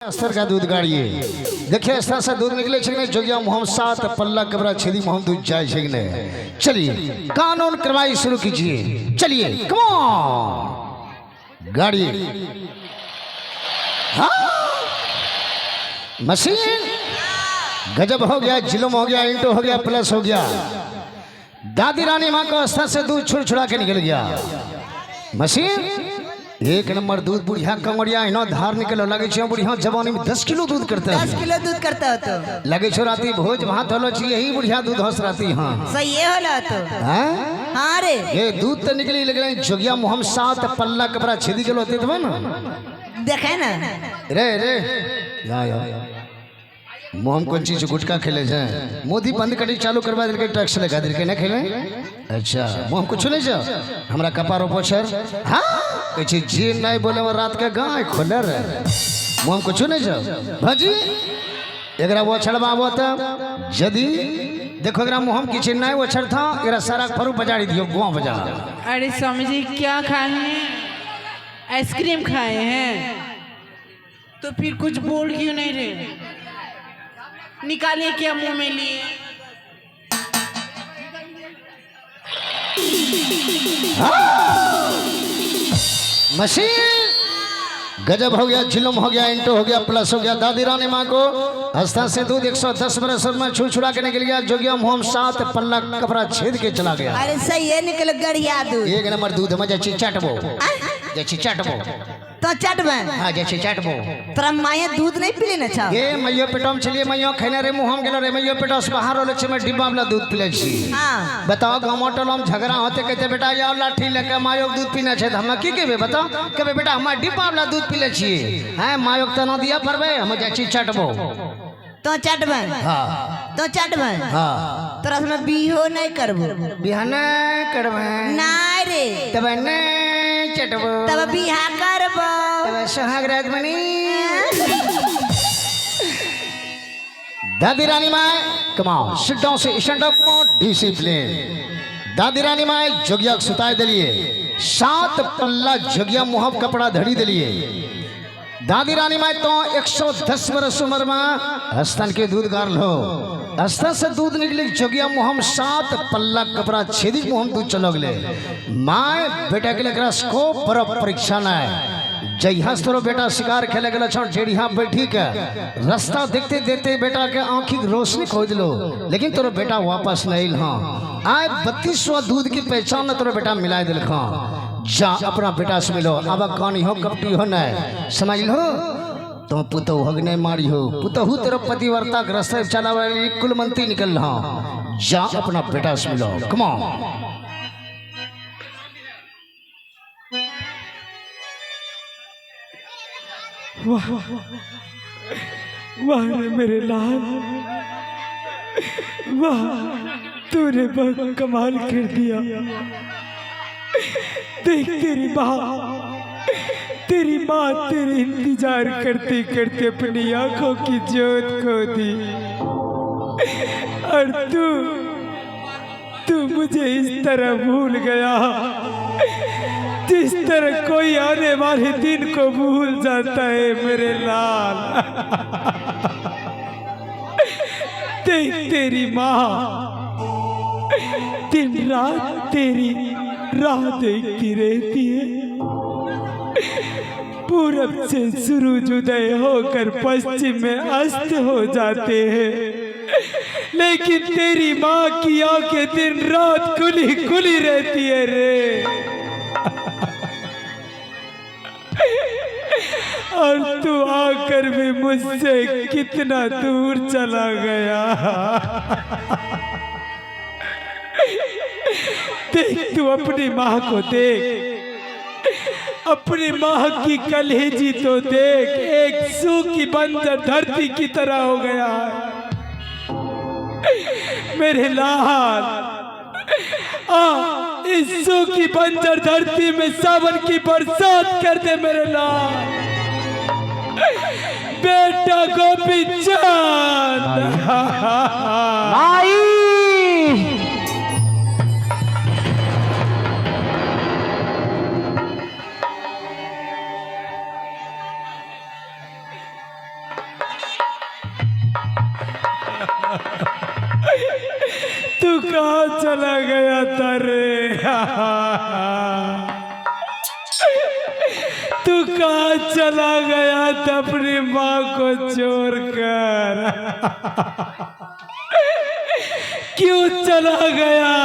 अस्तर का दूध गाड़िए देखिए अस्तर से दूध निकले छे जोगिया मोहम्मद सात पल्ला कबरा छेदी मोहम्मद दूध जाए छे ने। चलिए कानून कार्रवाई शुरू कीजिए। चलिए कम ऑन गाड़िए। हाँ मशीन गजब हो गया, जुल्म हो गया, इंटो हो गया, प्लस हो गया। दादी रानी माँ को अस्तर से दूध छुड़ छुड़ा के निकल गया। मशीन एक नंबर दूध बुढ़िया कमरिया इनो धार निकलो लगे छे बुढ़िया जवानी में 10 किलो दूध करता है। 10 किलो दूध करता हो तो लगे छो राती भोज भात होलो छी यही बुढ़िया दूध हंस राती। हां सही ये होला तो हैं। हां रे ये दूध तो निकली लगले जोगिया मोहम्मद सात पल्ला कबरा छेदी गेलो होते तब ना देखे ना रे रे या मोहम कौन चीज गुटखा खेले जाए मोदी बंद करी चालू करवा दिल के टैक्स लगा दिल के ना खेले। अच्छा मोहम कुछ नहीं जा हमरा कपारो पोछर। हां कुछ जी नहीं बोले वो रात के गाय खोले रे मोहम कुछ नहीं जा भाजी एकरा वो छड़बाबो त जदी देखो एकरा मोहम किछ नहीं वो छड़ था एकरा सारा फरू बजाड़ी दियो गोवा बजा। अरे स्वामी जी क्या खाए हैं? आइसक्रीम खाए हैं तो फिर कुछ बोल क्यों नहीं रहे? निकालिए क्या मुंह में लिए? मशीन गजब हो गया, जुल्म हो गया, इंटो हो गया, प्लस हो गया। दादी रानी माँ को हस्ता से दूध 110 बरस में छू छुड़ा के निकल गया। जोगिया मोहम्मद सात पल्ला कपड़ा छेद के चला गया। अरे सही है निकल गड़िया दूध एक नंबर दूध में जैसे चटबो जैसे चटबो तो चटबे। हाँ जैसे चटबो तोरा माये दूध नहीं पीले ना छा ये मैयो पेटम चलिए मैयो खैना रे मुहम गेलो रे मैयो पेटो से बाहर होले छे मैं डिब्बा वाला दूध पीले छी। हां बताओ गामटल हम झगड़ा होते कहते बेटा या लाठी लेके मायो दूध पीना छे हम की कहबे बताओ कहबे बेटा हम डिब्बा वाला दूध पीले छी हैं मायो त न दिया परबे हम जैसे चटबो तो चटबे। हां तो चटबे। हां तोरा से बिहो नहीं करबो बिहाना करबे नहीं रे तब ने चटबो तब बिहा करबो तब सुहाग रात मनी। दादी रानी माँ कमाओ सिट डाउन से स्टैंड अप डिसिप्लिन। दादी रानी माँ जोगिया सुताए दिलिए सात पल्ला जोगिया मुहब कपड़ा धड़ी दिलिए। दादी रानी माँ तो 110 बरस उम्र में स्तन के दूध गार लो स्तन से दूध निकली जोगिया मुहम सात पल्ला कपड़ा छेदी मुहम दूध चलो गले। माँ बेटा के लिए को पर परीक्षा न जहिया तोरो बेटा शिकार खेले गल ढेड़िया बैठी के रास्ता देखते देखते बेटा के आंखी रोशनी खोज लो लेकिन तोरो बेटा वापस नहीं हाँ आए 32वां दूध की पहचान तोरो बेटा मिला दिल खा जा अपना बेटा से मिलो। अब कहानी हो कपटी हो न समझ लो तो पुतहु हग नहीं मारी हो पुतहु तेरा पतिवर्ता के रास्ते चला वाली कुलमंती निकल रहा जा अपना बेटा से मिलो। कम ऑन वाह वाह रे मेरे लाल वाह तूने बहुत कमाल कर दिया। देख तेरी माँ तेरे इंतजार करते करते अपनी आंखों की जोत खो दी और तू मुझे इस तरह भूल गया जिस तरह कोई आने वाले दिन को भूल जाता है मेरे लाल। देख तेरी माँ दिन रात तेरी राह देखती रहती है। पूरब से सूरज उदय होकर पश्चिम में अस्त हो जाते हैं लेकिन तेरी माँ की आंखें दिन रात खुली खुली रहती है रे। और तू आकर भी मुझसे कितना दूर चला गया। देख तू अपनी माँ को देख अपनी माँ की कलेजी तो देख एक सूखी बंजर धरती की तरह हो गया मेरे लाल। इस सूखी बंजर धरती में सावन की बरसात कर दे मेरे लाल। बेटा गोपी चांद तू कहाँ चला गया था रे? तू कहाँ चला गया था अपनी माँ को छोड़कर? क्यों चला गया?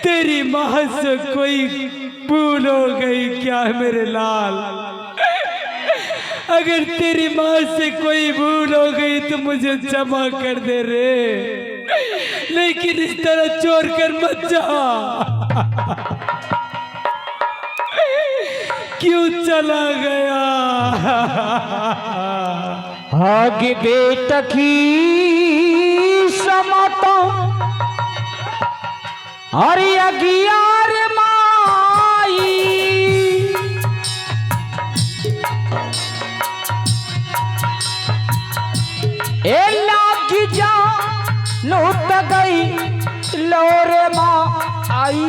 तेरी माँ से कोई भूल हो गई क्या मेरे लाल? अगर तेरी माँ से कोई भूल हो गई तो मुझे क्षमा कर दे रे, लेकिन इस तरह छोड़ कर मत जा। क्यों चला गया? आगे बेटा की समता अरे अगियार माई ए लागी जा नोट गई लोरे माँ आई।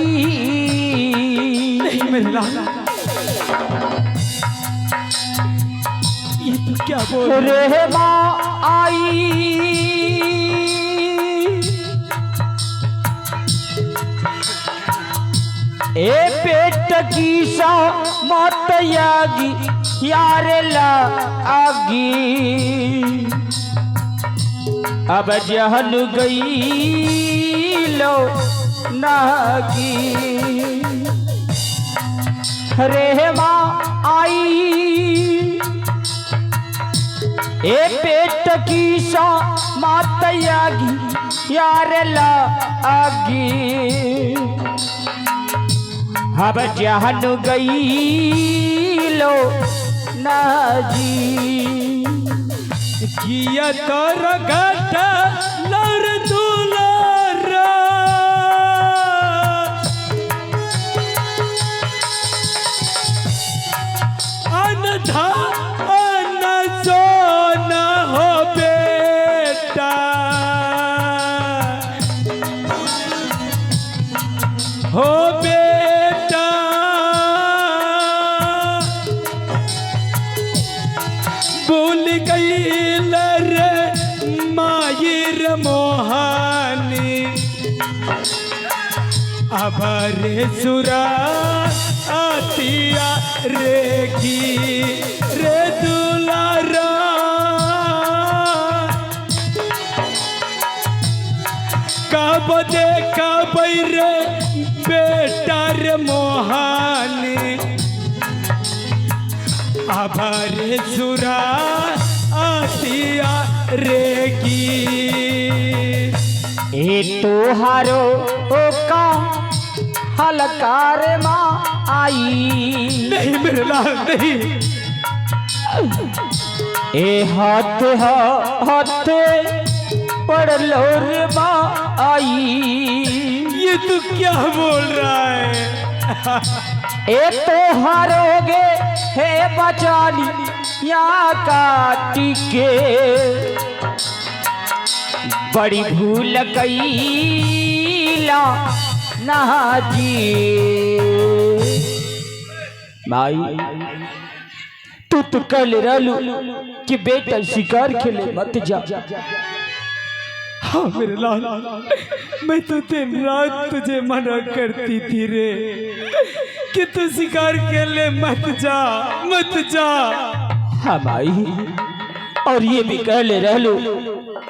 नहीं मेरे लाल, ये तू क्या बोल रहा है? रे माँ आई ए पेट की सा मत यागी यार ला आगी अब जहन गई लो नागी। रे माँ आई ए पेट की सा मत यागी यार ला आगी अब जहन गई लो नाजी। किया तोरा घाटा लौर दुलारा अनधा अन सोना हो बेटा हो बेटा भूल गई मायर मोहानी अबरे सुरा आतिया रेगी रे दुलारा कब देखा बैरे बेटा रे मोहानी अबरे सुरा आतिया रेगी। ए तोहारो का हलकार माँ आई। नहीं मेरे लाल नहीं। ए हाथ हाथ पड़ लो रे माँ आई। ये तू क्या बोल रहा है? ए तोहारोगे हे बचानी या काटी के बड़ी भूल कैला नाजी। माई तू तो कल रहलू कि बेटा शिकार खेले मत जा। हाँ मेरे लाल, मैं तो दिन रात तुझे मना करती थी रे कि तू शिकार खेलने मत जा मत जा। हाँ भाई, और ये भी कह ले रह लो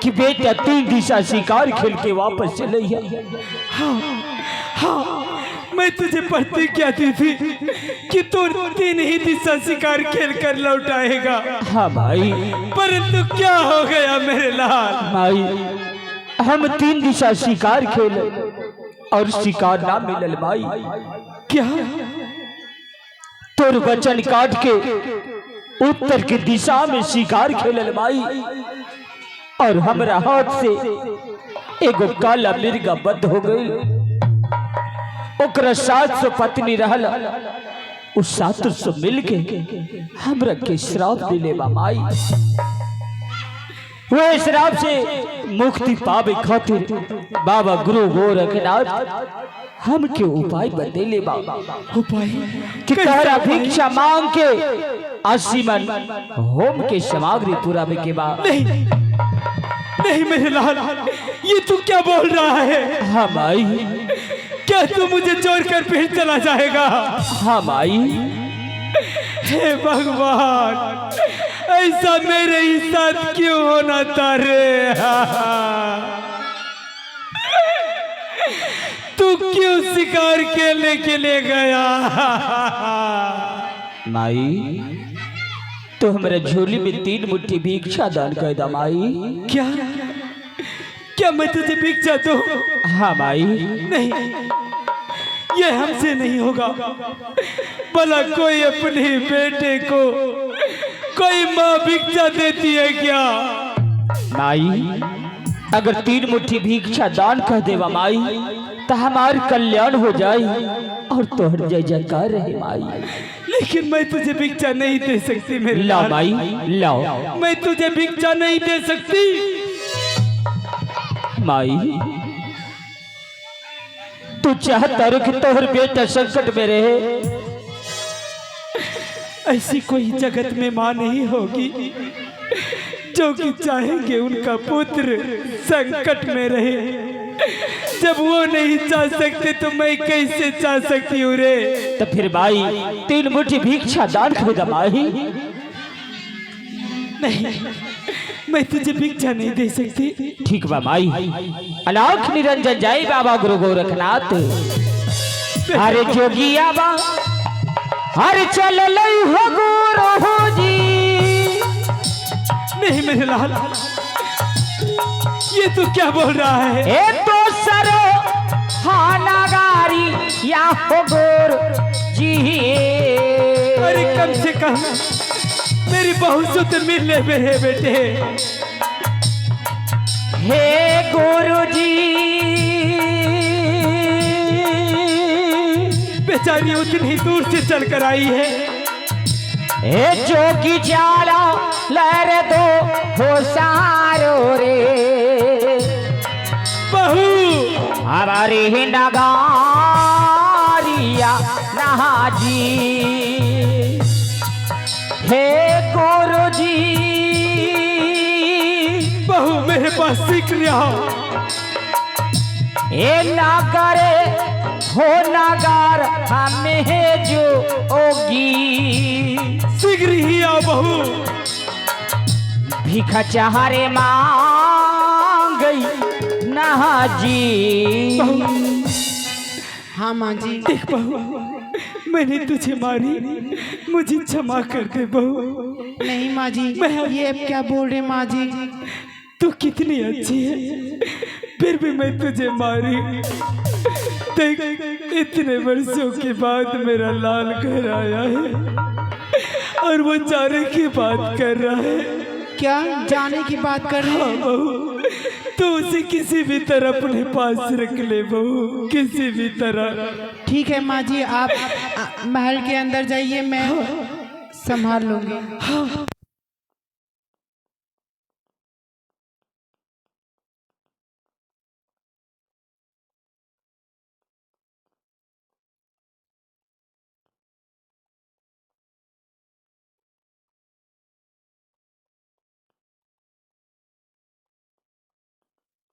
कि बेटा 3 दिशा शिकार खेल के वापस चले। हाँ मैं तुझे प्रतिज्ञा दी थी कि तू 3 ही दिशा शिकार खेल कर लौट आएगा। हाँ भाई, परंतु क्या हो गया मेरे लाल? भाई हम 3 दिशा शिकार खेले और शिकार ना मिलल भाई। क्या? तोर वचन काट के उत्तर की दिशा में शिकार खेलल भाई, और हमरा हाथ से एगो काला मिर्गा बंद हो गई। ओकरा 700 पत्नी रहल, उस 700 मिल के हमरा के श्राप दिले माई। वो श्राप से मुक्ति पावे खातिर बाबा गुरु गोरखनाथ हमके उपाय बतेले बाबा। उपाय? कि तहरा भिक्षा मांग के 80 मन होम के सामग्री पूरा में के बाद नहीं नहीं मेरे लाल, ये तू क्या बोल रहा है? हाँ माई, क्या तू मुझे छोड़कर फिर चला जाएगा? हाँ माई। हे भगवान, ऐसा मेरे ही साथ क्यों होना था रे? तू क्यों शिकार खेलने के लिए गया? माई, तो हमारे झोली में 3 मुट्ठी भिक्षा दान कर दा माई। क्या क्या मैं तुझे भिक्षा दूं? हाँ माई। नहीं, ये हमसे नहीं होगा। भला कोई अपने बेटे को कोई माँ भिक्षा देती है क्या? माई, अगर 3 मुट्ठी भिक्षा दान कर देवा माई तो हमार कल्याण हो जाए और तोहर जय जयकार रहे माई। लेकिन मैं तुझे भिक्षा नहीं दे सकती मेरे लाओ लाल। माई, लाओ। मैं तुझे भिक्षा नहीं दे सकती। माई, तू चाहता रो कि तोहर बेटा संकट में रहे। ऐसी कोई जगत में माँ नहीं होगी जो कि चाहेंगे उनका पुत्र संकट में रहे। जब वो नहीं चाह सकते तो मैं कैसे चाह सकती हूँ रे? तो फिर भाई 3 मुट्ठी भिक्षा दान कर दा माई। नहीं, मैं तुझे भिक्षा नहीं दे सकती। ठीक बा माई। अलाख निरंजन जय बाबा गुरु गोरखनाथ। अरे जोगिया बा, अरे चल लई हो गुरु हो जी। नहीं मेरे लाल, ये तू क्या बोल रहा है? ए तो सरो हानागारी या हो गोर जी। अरे कम से कम मेरी बहू से तो मिल ले मेरे बेटे। हे गुरुजी, बेचारी उतनी दूर से चलकर आई है। ए जोगी जाला लहर दो हो सारो रे। बहू हमारी ही नगारिया नहाजी। हे गुरुजी, बहू मेरे पास सीख लिया। ए नागरे हो नागार हमें जो ओगी। शीघ्र ही आओ बहू। भिखा चाहरे मांग नहाजी। हाँ माँ जी। देख बहू, मैंने तुझे मारी, मुझे क्षमा कर दे बहू। नहीं माँ जी, मैं- ये अब क्या बोल रहे माँ जी? तू कितनी अच्छी है, फिर भी मैं तुझे मारी। देख, इतने वर्षों के बाद मेरा लाल घर आया है और वो जाने की बात कर रहा है। क्या जाने की बात कर रहे हाँ हैं? बहू, तो उसे किसी भी तरह अपने पास रख ले बहू, किसी भी तरह। ठीक है माँ जी, आप महल के अंदर जाइए, मैं संभाल लूंगी।